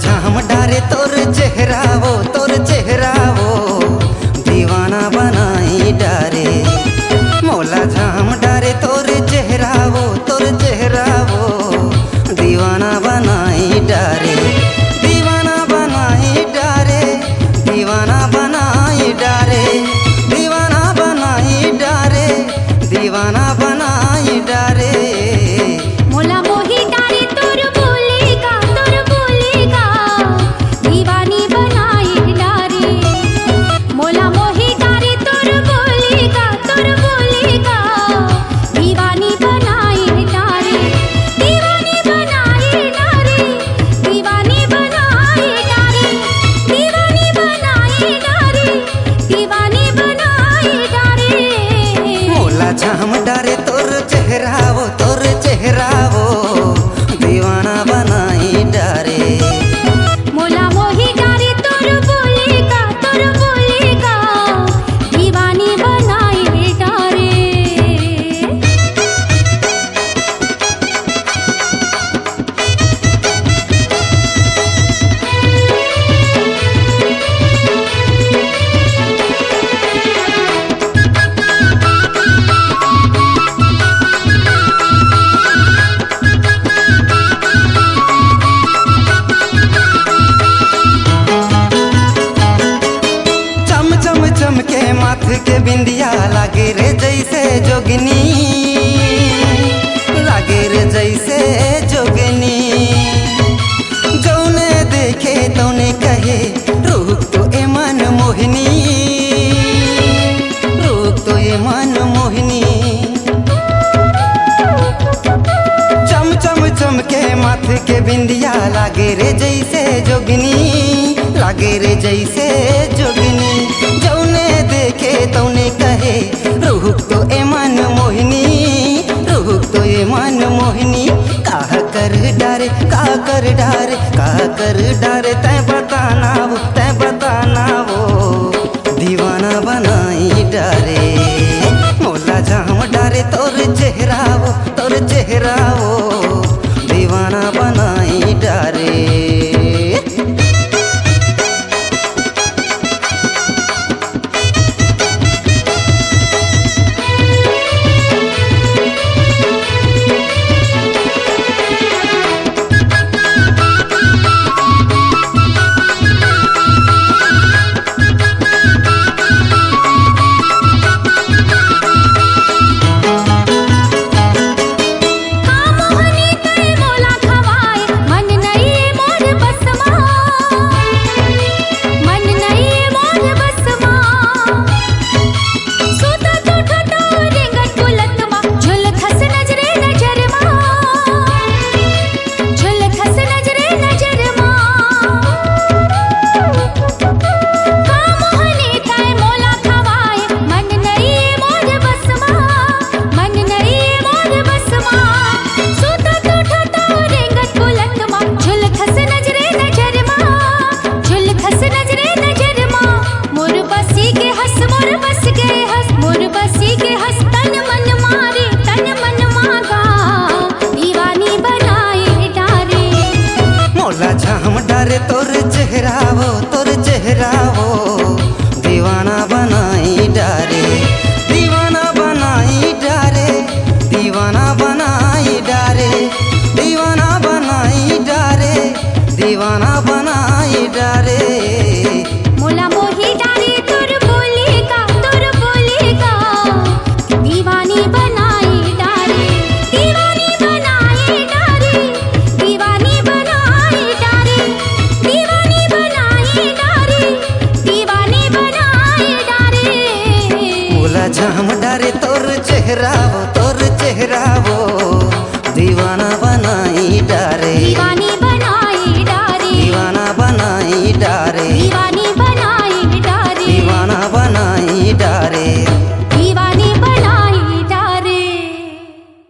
झाम डारे तोर चेहरा वो दीवाना बनाई डारे। मोला झाम डारे तोर चेहरा वो दीवाना बनाई डारे। दीवाना बनाई डारे, दीवाना बनाई डारे, दीवाना बनाई डारे, दीवाना बनाई डारे। मोला मोही डारे तोर बोलेगा दीवानी बनाई डारे। मोला मोही डारे तोर बोलेगा दीवानी बनाई डारे। दीवानी बनाई डारे, दीवानी बनाई डारे, दीवानी बनाई डारे, दीवानी बनाई डारे। मोला झाम डारे तोर चेहरा वो दीवाना बनाई डारे। मोला मोही डारे तोर बोलेगा दीवानी बनाई डारे। चमके माथे के बिंदिया लागे रे जैसे जोगिनी, लागे रे जैसे जोगिनी। जौने देखे तौने कहे रूप तो ए मन मोहिनी, रूप तो ए मन मोहिनी। चमके माथे के बिंदिया लागे रे जैसे जोगिनी, लागे रे जैसे जोगिनी। जौने देखे तौने कहे रूप तो ए मन मोहिनी, रूप तो ए मन मोहिनी। काह कर डारे तै बताना वो दीवाना बनाई डारे। मोला झाम डारे तोर चेहरा वो दीवाना बनाई डारे। झाम डारे तोर चेहरा वो दीवाना बनाई डारे। दीवाना बनाई डारे, दीवाना बनाई डारे, दीवाना बनाई डारे, दीवाना बनाई डारे। मोला मोही डारे तोर बोलेगा दीवानी बनाई डारे। दीवानी बनाई डारे, दीवानी बनाई डारे, दीवानी बनाई डारे, दीवानी बनाई डारे। मोला झाम डारे तोर चेहरा वो